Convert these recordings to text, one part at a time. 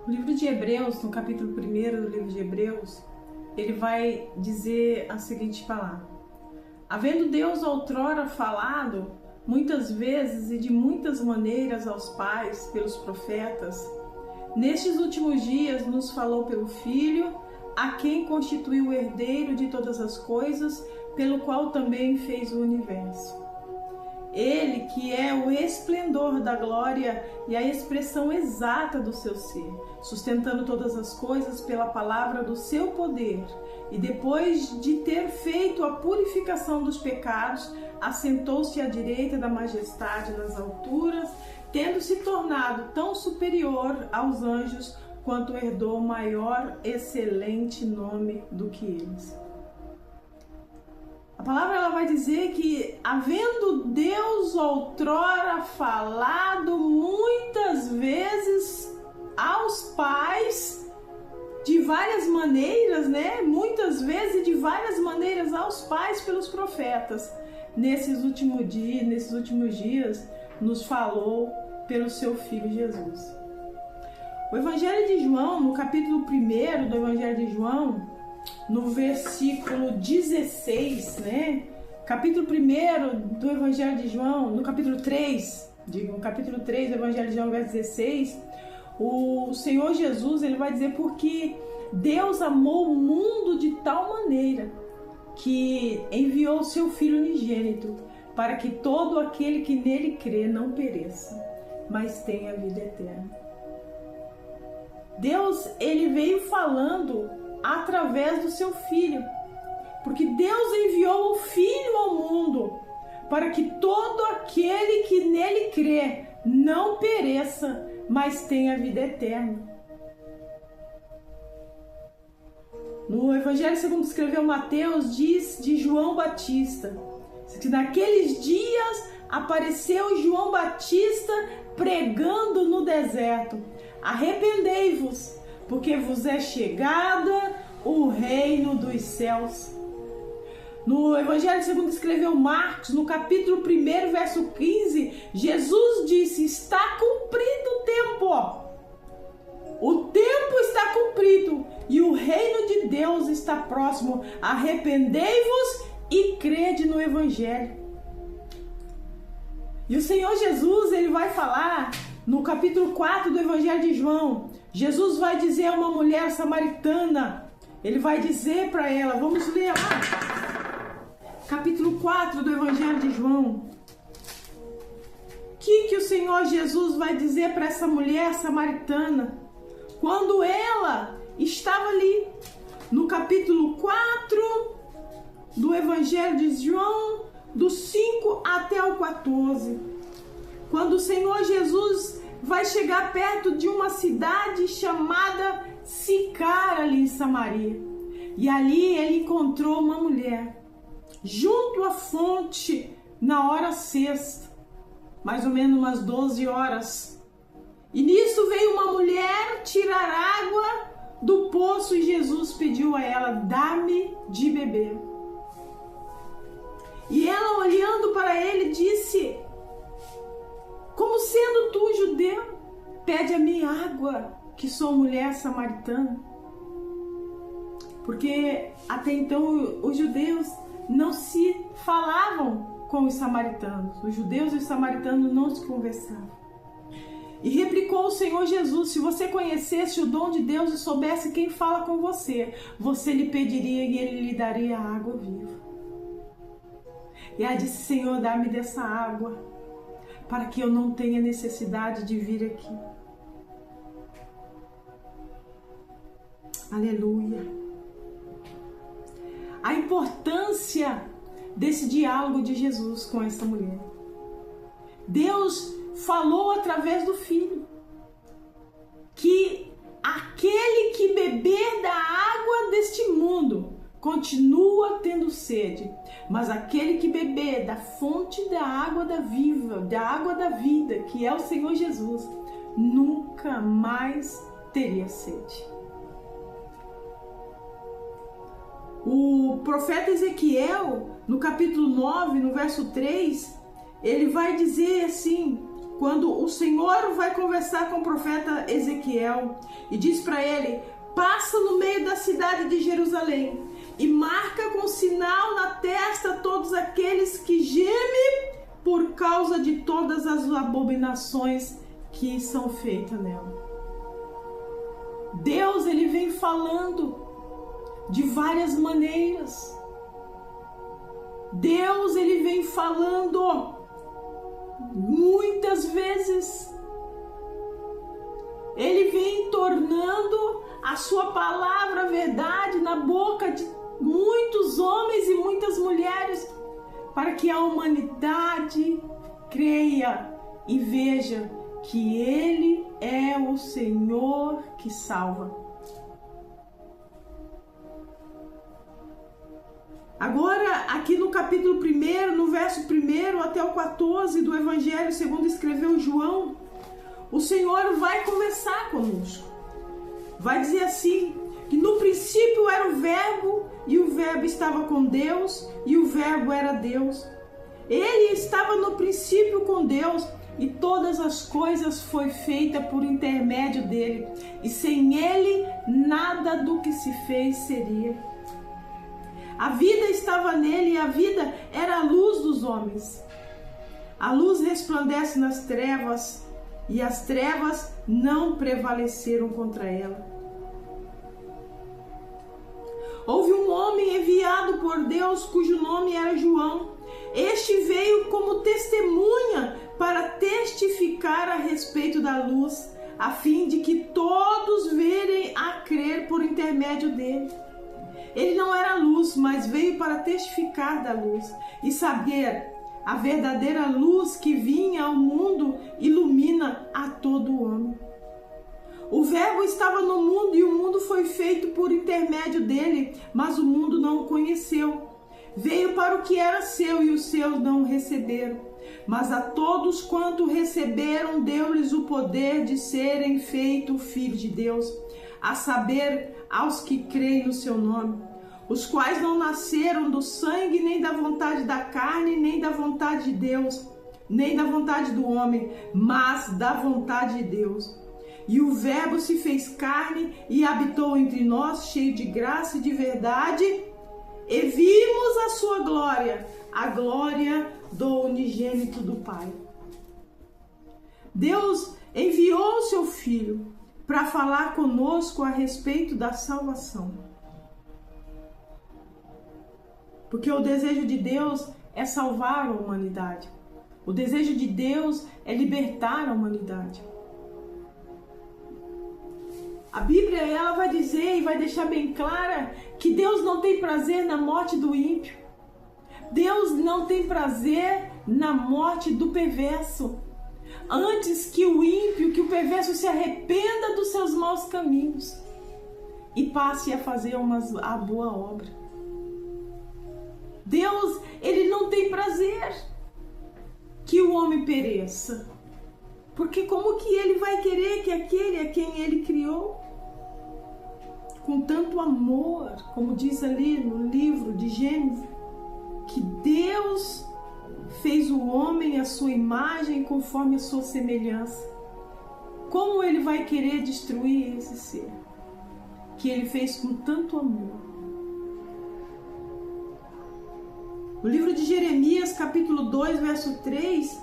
No livro de Hebreus, no capítulo 1 do livro de Hebreus, ele vai dizer a seguinte palavra: havendo Deus outrora falado muitas vezes e de muitas maneiras aos pais pelos profetas, nestes últimos dias nos falou pelo Filho, a quem constituiu o herdeiro de todas as coisas, pelo qual também fez o universo. Ele que é o esplendor da glória e a expressão exata do seu ser, sustentando todas as coisas pela palavra do seu poder, e depois de ter feito a purificação dos pecados, assentou-se à direita da majestade nas alturas, tendo se tornado tão superior aos anjos quanto herdou maior excelente nome do que eles. A palavra ela vai dizer que, havendo Deus outrora falado muitas vezes aos pais de várias maneiras, muitas vezes de várias maneiras aos pais pelos profetas, nesses últimos dias nos falou pelo seu Filho Jesus. O Evangelho de João, no capítulo 1 do Evangelho de João, no versículo 16, capítulo 1 do Evangelho de João, no capítulo 3 do Evangelho de João, verso 16, o Senhor Jesus ele vai dizer: porque Deus amou o mundo de tal maneira que enviou o seu Filho unigênito, para que todo aquele que nele crê não pereça, mas tenha vida eterna. Deus ele veio falando através do seu Filho, porque Deus enviou o Filho ao mundo para que todo aquele que nele crê não pereça, mas tenha vida eterna. No Evangelho segundo escreveu Mateus, diz de João Batista que naqueles dias apareceu João Batista pregando no deserto: arrependei-vos, porque vos é chegada o reino dos céus. No Evangelho segundo escreveu Marcos, no capítulo 1, verso 15, Jesus disse: está cumprido o tempo. O tempo está cumprido e o reino de Deus está próximo. Arrependei-vos e crede no Evangelho. E o Senhor Jesus, ele vai falar no capítulo 4 do Evangelho de João. Jesus vai dizer a uma mulher samaritana, ele vai dizer para ela, vamos ler lá, capítulo 4 do Evangelho de João. O que o Senhor Jesus vai dizer para essa mulher samaritana quando ela estava ali? No capítulo 4 do Evangelho de João, do 5 até o 14. Quando o Senhor Jesus vai chegar perto de uma cidade chamada Sicar, ali em Samaria. E ali ele encontrou uma mulher junto à fonte na hora sexta, mais ou menos umas 12 horas. E nisso veio uma mulher tirar água do poço e Jesus pediu a ela: dá-me de beber. E ela, olhando para ele, disse: como sendo tu judeu, pede a mim água, que sou mulher samaritana. Porque até então os judeus não se falavam com os samaritanos. Os judeus e os samaritanos não se conversavam. E replicou o Senhor Jesus: se você conhecesse o dom de Deus e soubesse quem fala com você, você lhe pediria e ele lhe daria a água viva. E ela disse: Senhor, dá-me dessa água, para que eu não tenha necessidade de vir aqui. Aleluia. A importância desse diálogo de Jesus com essa mulher. Deus falou através do Filho que aquele que beber da água deste mundo continua tendo sede, mas aquele que beber da fonte da água da água da vida, que é o Senhor Jesus, nunca mais teria sede. O profeta Ezequiel, no capítulo 9, no verso 3, ele vai dizer assim: quando o Senhor vai conversar com o profeta Ezequiel e diz para ele: passa no meio da cidade de Jerusalém e marca com sinal na testa todos aqueles que gemem por causa de todas as abominações que são feitas nela. Deus, ele vem falando de várias maneiras. Deus, ele vem falando muitas vezes. Ele vem tornando a sua palavra verdade na boca de muitos homens e muitas mulheres, para que a humanidade creia e veja que Ele é o Senhor que salva. Agora, aqui no capítulo 1, no verso 1 até o 14 do Evangelho segundo escreveu João, o Senhor vai conversar conosco. Vai dizer assim, que no princípio era o Verbo, e o Verbo estava com Deus, e o Verbo era Deus. Ele estava no princípio com Deus, e todas as coisas foi feita por intermédio dele, e sem ele nada do que se fez seria. A vida estava nele, e a vida era a luz dos homens. A luz resplandece nas trevas, e as trevas não prevaleceram contra ela. Houve um homem enviado por Deus, cujo nome era João. Este veio como testemunha para testificar a respeito da luz, a fim de que todos virem a crer por intermédio dele. Ele não era luz, mas veio para testificar da luz e saber a verdadeira luz que vinha ao mundo ilumina a todo homem. O Verbo estava no mundo e o mundo foi feito por intermédio dele, mas o mundo não o conheceu. Veio para o que era seu e os seus não o receberam. Mas a todos quanto receberam, deu-lhes o poder de serem feitos filhos de Deus, a saber, aos que creem no seu nome, os quais não nasceram do sangue, nem da vontade da carne, nem da vontade de Deus, nem da vontade do homem, mas da vontade de Deus. E o Verbo se fez carne e habitou entre nós, cheio de graça e de verdade, e vimos a sua glória, a glória do unigênito do Pai. Deus enviou o seu Filho para falar conosco a respeito da salvação. Porque o desejo de Deus é salvar a humanidade. O desejo de Deus é libertar a humanidade. A Bíblia, ela vai dizer e vai deixar bem clara que Deus não tem prazer na morte do ímpio. Deus não tem prazer na morte do perverso. Antes que o ímpio, que o perverso se arrependa dos seus maus caminhos e passe a fazer a boa obra. Deus, ele não tem prazer que o homem pereça. Porque como que ele vai querer que aquele a quem ele criou com tanto amor, como diz ali no livro de Gênesis, que Deus fez o homem à sua imagem conforme a sua semelhança. Como ele vai querer destruir esse ser que ele fez com tanto amor? No livro de Jeremias, capítulo 2, verso 3,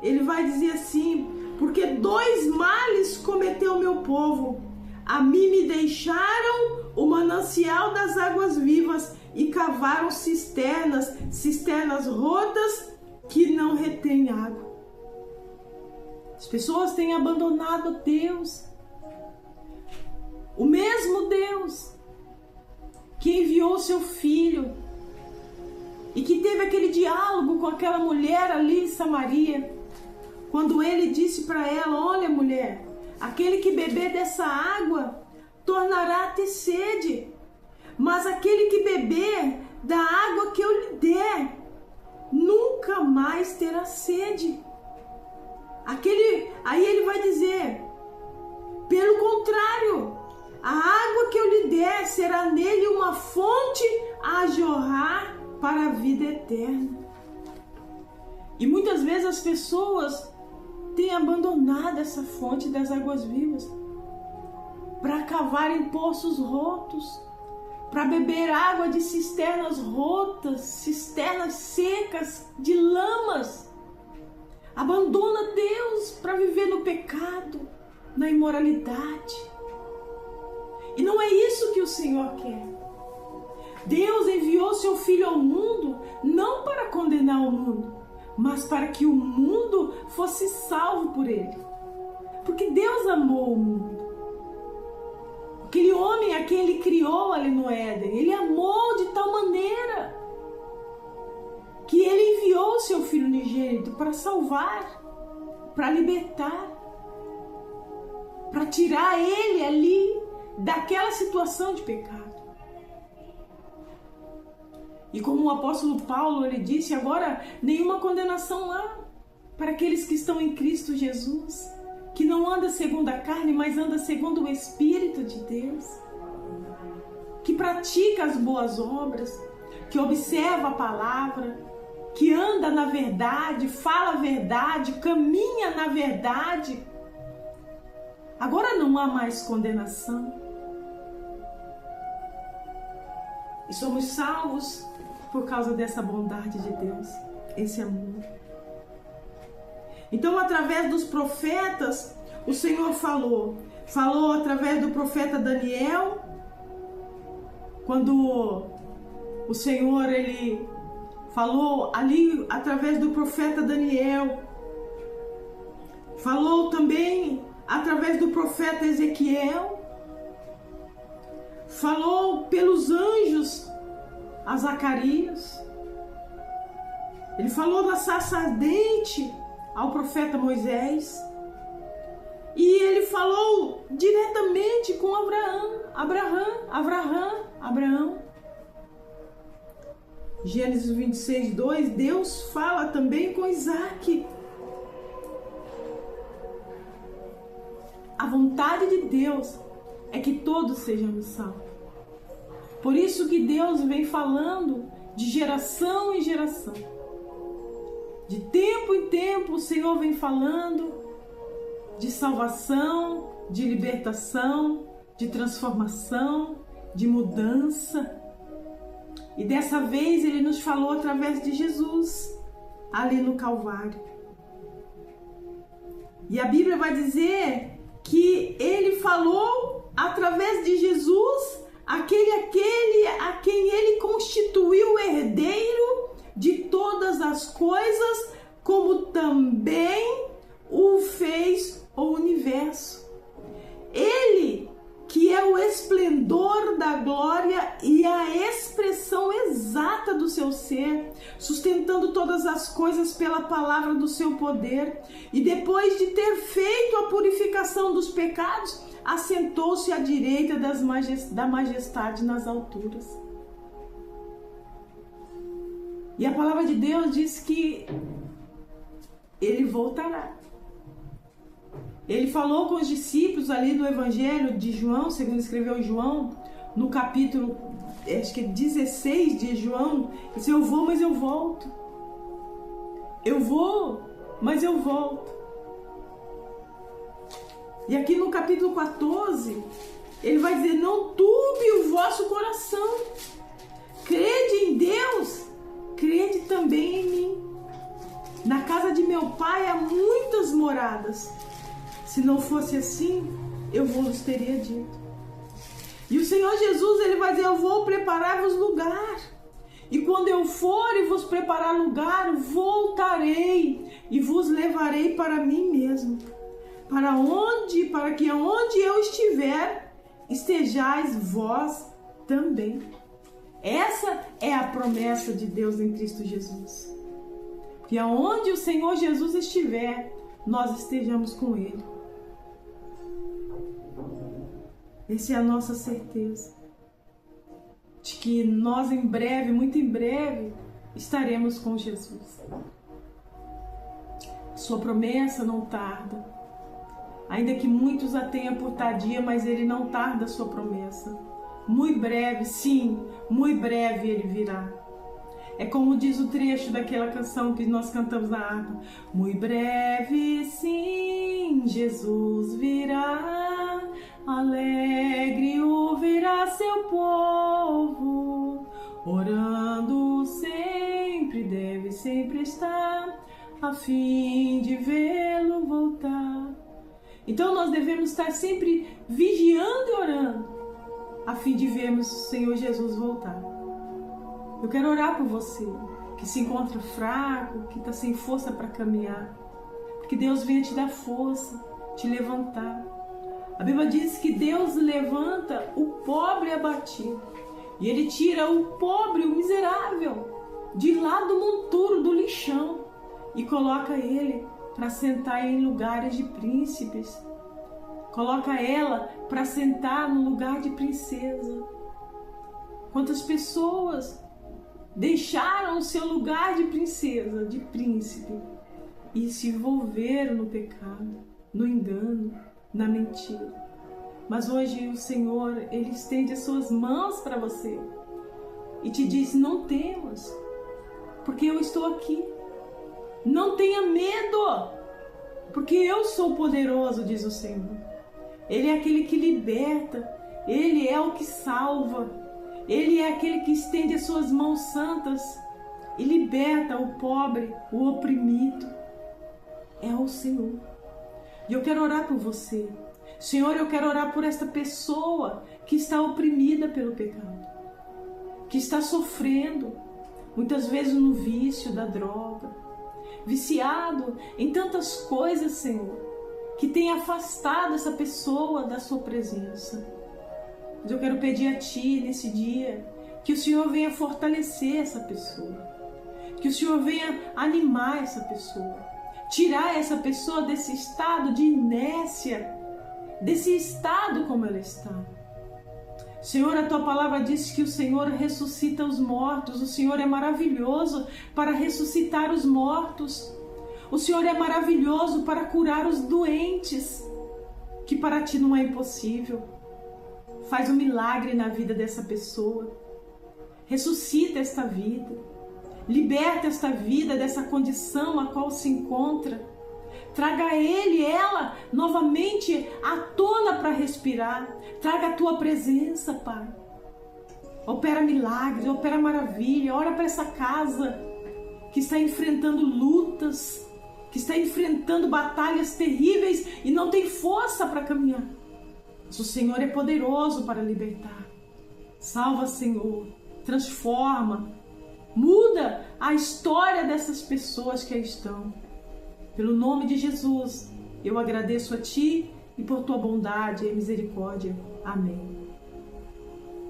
ele vai dizer assim: porque 2 males cometeu o meu povo. A mim me deixaram o manancial das águas vivas e cavaram cisternas rotas que não retêm água. As pessoas têm abandonado Deus. O mesmo Deus que enviou o seu Filho e que teve aquele diálogo com aquela mulher ali em Samaria, quando ele disse para ela: olha, mulher, aquele que beber dessa água tornará a ter sede, mas aquele que beber da água que eu lhe der nunca mais terá sede. Aí ele vai dizer: pelo contrário, a água que eu lhe der será nele uma fonte a jorrar para a vida eterna. E muitas vezes as pessoas têm abandonado essa fonte das águas vivas para cavar em poços rotos, para beber água de cisternas rotas, cisternas secas, de lamas. Abandona Deus para viver no pecado, na imoralidade. E não é isso que o Senhor quer. Deus enviou seu Filho ao mundo não para condenar o mundo, mas para que o mundo fosse salvo por ele. Porque Deus amou o mundo. Aquele homem a quem ele criou ali no Éden, ele amou de tal maneira que ele enviou o seu Filho unigênito para salvar, para libertar, para tirar ele ali daquela situação de pecado. E como o apóstolo Paulo ele disse, agora nenhuma condenação há para aqueles que estão em Cristo Jesus, que não anda segundo a carne, mas anda segundo o Espírito de Deus, que pratica as boas obras, que observa a palavra, que anda na verdade, fala a verdade, caminha na verdade. Agora não há mais condenação. E somos salvos por causa dessa bondade de Deus, esse amor. Então, através dos profetas, o Senhor falou através do profeta Daniel, quando o Senhor ele falou ali através do profeta Daniel, falou também através do profeta Ezequiel, falou pelos anjos a Zacarias, ele falou da sarça ardente ao profeta Moisés, e ele falou diretamente com Abraão. Gênesis 26, 2, Deus fala também com Isaac. A vontade de Deus é que todos sejamos salvos. Por isso que Deus vem falando de geração em geração. De tempo em tempo o Senhor vem falando de salvação, de libertação, de transformação, de mudança. E dessa vez Ele nos falou através de Jesus, ali no Calvário. E a Bíblia vai dizer que Ele falou através de Jesus, aquele a quem Ele constituiu o herdeiro de todas as coisas, como também o fez o universo. Ele que é o esplendor da glória e a expressão exata do seu ser, sustentando todas as coisas pela palavra do seu poder, e depois de ter feito a purificação dos pecados, assentou-se à direita da majestade nas alturas. E a palavra de Deus diz que Ele voltará. Ele falou com os discípulos ali no Evangelho de João, segundo escreveu João, no capítulo, acho que 16 de João, ele disse: eu vou, mas eu volto. Eu vou, mas eu volto. E aqui no capítulo 14, ele vai dizer: não turbe o vosso coração. Crede em Deus, crede também em mim. Na casa de meu pai há muitas moradas. Se não fosse assim, eu vos teria dito. E o Senhor Jesus, Ele vai dizer: eu vou preparar-vos lugar. E quando eu for e vos preparar lugar, voltarei e vos levarei para mim mesmo. Para que onde eu estiver, estejais vós também. Essa é a promessa de Deus em Cristo Jesus. Que aonde o Senhor Jesus estiver, nós estejamos com Ele. Essa é a nossa certeza. De que nós em breve, muito em breve, estaremos com Jesus. Sua promessa não tarda. Ainda que muitos a tenham por tardia, mas Ele não tarda a sua promessa. Muito breve, sim, muito breve Ele virá. É como diz o trecho daquela canção que nós cantamos na harpa. Muito breve, sim, Jesus virá, alegre ouvirá seu povo, orando sempre, deve sempre estar, a fim de vê-lo voltar. Então nós devemos estar sempre vigiando e orando, a fim de vermos o Senhor Jesus voltar. Eu quero orar por você, que se encontra fraco, que está sem força para caminhar. Que Deus venha te dar força, te levantar. A Bíblia diz que Deus levanta o pobre abatido. E Ele tira o pobre, o miserável, de lá do monturo, do lixão. E coloca ele para sentar em lugares de príncipes. Coloca ela para sentar no lugar de princesa. Quantas pessoas deixaram o seu lugar de princesa, de príncipe, e se envolveram no pecado, no engano, na mentira. Mas hoje o Senhor, Ele estende as suas mãos para você e te diz: não temas, porque eu estou aqui. Não tenha medo, porque eu sou poderoso, diz o Senhor. Ele é aquele que liberta, Ele é o que salva, Ele é aquele que estende as suas mãos santas e liberta o pobre, o oprimido. É o Senhor. E eu quero orar por você. Senhor, eu quero orar por esta pessoa que está oprimida pelo pecado, que está sofrendo, muitas vezes no vício da droga, viciado em tantas coisas, Senhor, que tem afastado essa pessoa da sua presença. Mas eu quero pedir a Ti nesse dia que o Senhor venha fortalecer essa pessoa, que o Senhor venha animar essa pessoa, tirar essa pessoa desse estado de inércia, desse estado como ela está. Senhor, a Tua palavra diz que o Senhor ressuscita os mortos. O Senhor é maravilhoso para ressuscitar os mortos. O Senhor é maravilhoso para curar os doentes, que para Ti não é impossível. Faz um milagre na vida dessa pessoa. Ressuscita esta vida. Liberta esta vida dessa condição a qual se encontra. Traga ele, ela, novamente à tona para respirar. Traga a Tua presença, Pai. Opera milagres, opera maravilha. Ora para essa casa que está enfrentando lutas, que está enfrentando batalhas terríveis e não tem força para caminhar. Mas o Senhor é poderoso para libertar. Salva, Senhor. Transforma. Muda a história dessas pessoas que aí estão. Pelo nome de Jesus, eu agradeço a Ti e por Tua bondade e misericórdia. Amém.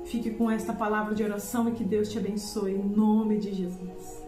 Fique com esta palavra de oração e que Deus te abençoe em nome de Jesus.